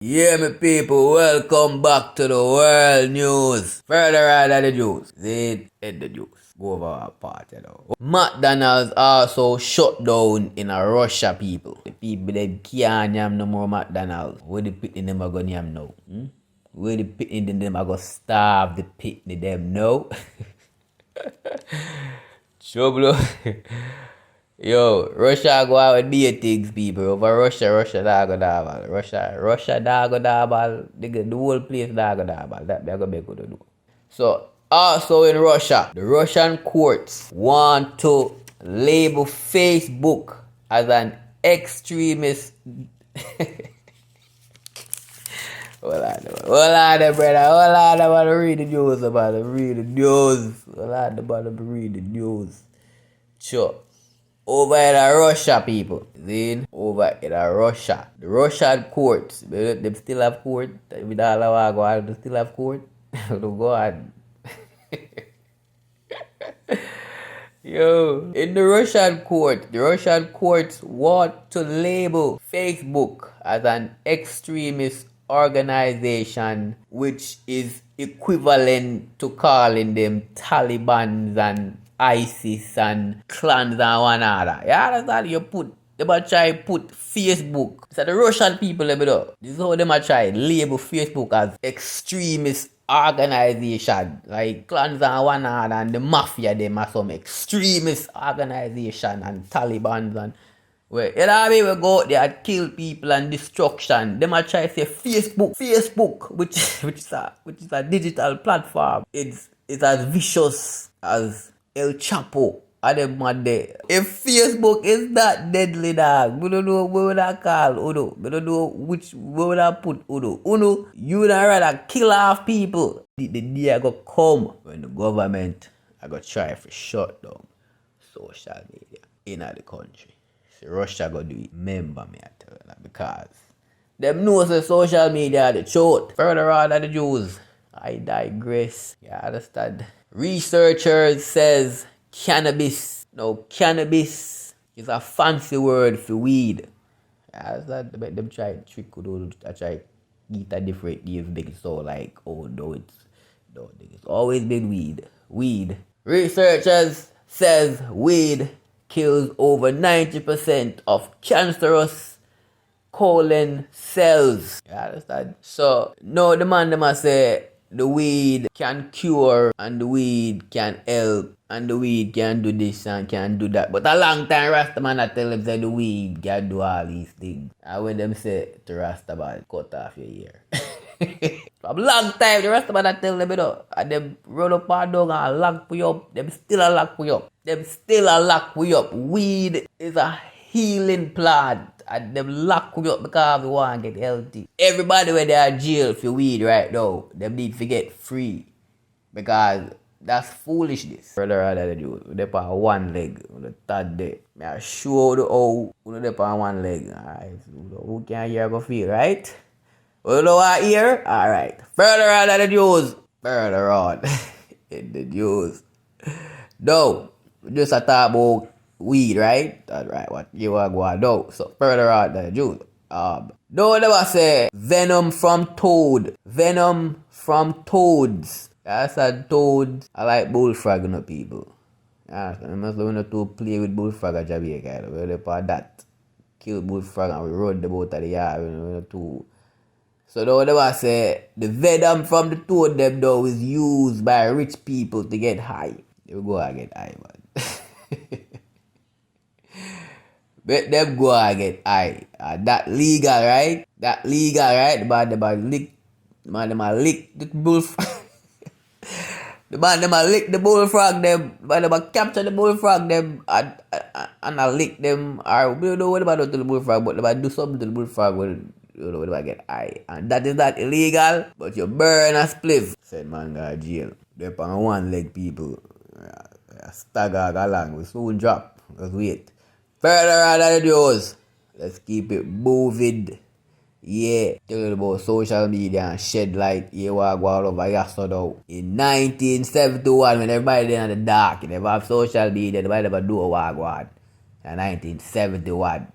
Yeah, my people, welcome back to the world news. Further on the news, in the news. Go over our part, McDonald's also shut down in a Russia, people. The people that can't yam no more McDonald's. Where the picnic them are gonna yam now? Where the picnic them are gonna starve the picnic them now? Trouble. Yo, Russia go out with beer things, people. Over Russia dago dabal. Russia dago dabal. The whole place dago dabal. That they are gonna be good to do. So, also in Russia, the Russian courts want to label Facebook as an extremist. Hold on, brother. Hold on, I want to read the news about it. Read the news. Hold on, about to read the news. Sure. Over in Russia, people. Then over in Russia. The Russian courts. They still have court. With all our go on, they still have court. Go on. Yo. In the Russian courts want to label Facebook as an extremist organization, which is equivalent to calling them Taliban and ISIS and clans and one another. You understand? They might try put Facebook. So the Russian people, this is how they might try label Facebook as extremist organization. Like clans and one another and the mafia, them are some extremist organization and Taliban and well, you know what I mean? We go out there and kill people and destruction. They might try to say Facebook, which is a digital platform. It's as vicious as El Chapo. And them mad there. If Facebook is that deadly, dog, we don't know what would I call Uno. We don't know where would I put Uno. Uno, you would rather kill off people. The day I go come when the government I go try to shut down social media in the country. Russia go do it. Remember me, I tell you that, because them knows the social media the truth. Further on the Jews, I digress. You understand? Researchers says cannabis. No, cannabis is a fancy word for weed. You understand? Them try to trick you. I try eat a different give big so like it's always been weed. Weed. Researchers says weed kills over 90% of cancerous colon cells. You understand? So, no, the man them say the weed can cure and the weed can help and the weed can do this and can do that. But a long time Rastaman I tell them say the weed can do all these things. And when them say to Rastaman, cut off your ear. For a long time, the Rastaman I tell them, and them run up and down and lock you up. Them still a lock you up. Weed is a healing plant. And them lock you up because we want to get healthy. Everybody when they are jail for weed right now, them need to get free. Because that's foolishness. Brother, rather than you, they on one leg, on the third day. I show the how they on one leg. Alright, so who can hear go feel, right? You know what here? Alright. Further on in the news. Further on in the news. No, we just talk about weed, right? Alright, what you are going to do. So further on in the news. No one ever say venom from toad. Venom from toads. That's a toad. I like bullfrog, you know, people. I must learn to play with bullfrog at Jamaica. Where they put that. Kill bullfrog and we run the boat at the yard. You know, too. So now they say the venom from the toad them though is used by rich people to get high. They will go and get high, man. Let them go and get high. That legal, right? The man them a lick the bullfrog. The man them a lick the bullfrog them. The man them a capture the bullfrog them and a lick them. Or we don't know what about do to the bullfrog, but they might do something to the bullfog when you know, they get high. And that is not illegal, but you burn a spliff. Said man go to jail. They're on one leg, people. Stagger along. We soon drop. Just wait. Further on the news. Let's keep it moving. Yeah. Tell you about social media and shed light. Yeah, what go all over yesterday. In 1971, when everybody there in the dark, they never have social media, nobody never do a what go on. In 1971.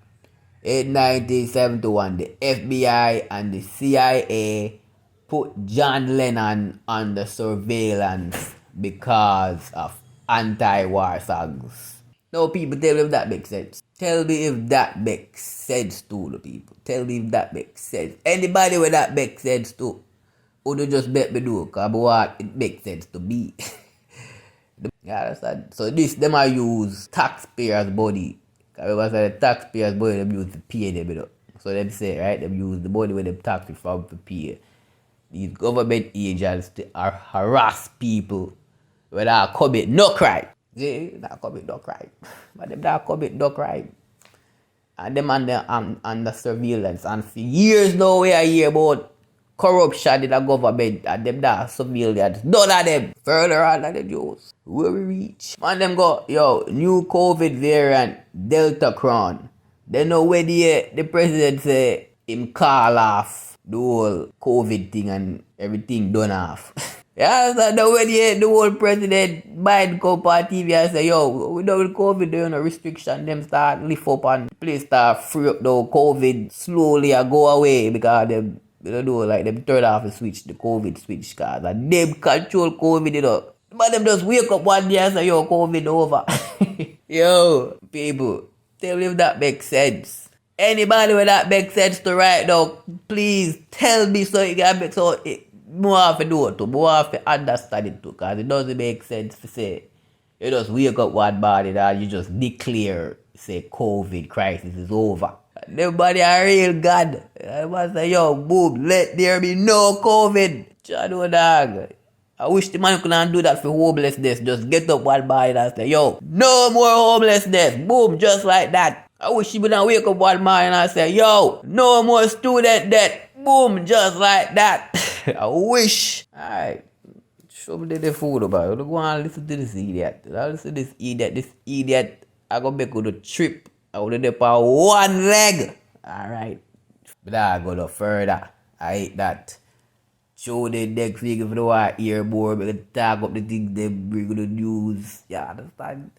In 1971, the FBI and the CIA put John Lennon under surveillance because of anti-war songs. Now, people, tell me if that makes sense. Tell me if that makes sense to the people. Tell me if that makes sense. Anybody with that makes sense to, or do just let me do, because what it makes sense to me. You understand? So this, them I use taxpayers' money. Because the taxpayers' money, them use to pay them, you know. So them say, right, them use the money when them tax from to pay these government agents to harass people when they commit no crime. See, they commit no crime. But them not commit no crime. And them under surveillance. And for years now we are hear about corruption in the government and them that surveillance. None of them further on than the Jews. Where we reach. Man, them go, yo, new COVID variant, Delta Crown. They know where the president say him call off the whole COVID thing and everything done off. Yeah, so the way the whole president Biden come on TV and say, yo, we done with COVID, there no restriction, them start lift up and place start free up the COVID slowly and go away because them, you know, like them turn off the switch, the COVID switch, cause and them control COVID, you know. But them just wake up one day and say, yo, COVID over. Yo, people, tell me if that makes sense. Anybody with that makes sense to right now, please tell me so you can make so it more have to do it too, more have to understand it too, because it doesn't make sense to say you just wake up one morning and you just declare, say, COVID crisis is over. And everybody a real God. I must say, yo, boom, let there be no COVID. Chado dog. I wish the man couldn't do that for homelessness. Just get up one morning and say, yo, no more homelessness. Boom, just like that. I wish he wouldn't wake up one morning and say, yo, no more student debt. Boom, just like that. I wish. Alright. Show me the food about it. Go and listen to this idiot. I listen to this idiot. This idiot, I gonna make on a trip. I will do on one leg. Alright. But I go no further. I hate that. Show the next week if you don't want to hear more. We can talk up the things they bring on the news. Yeah, understand?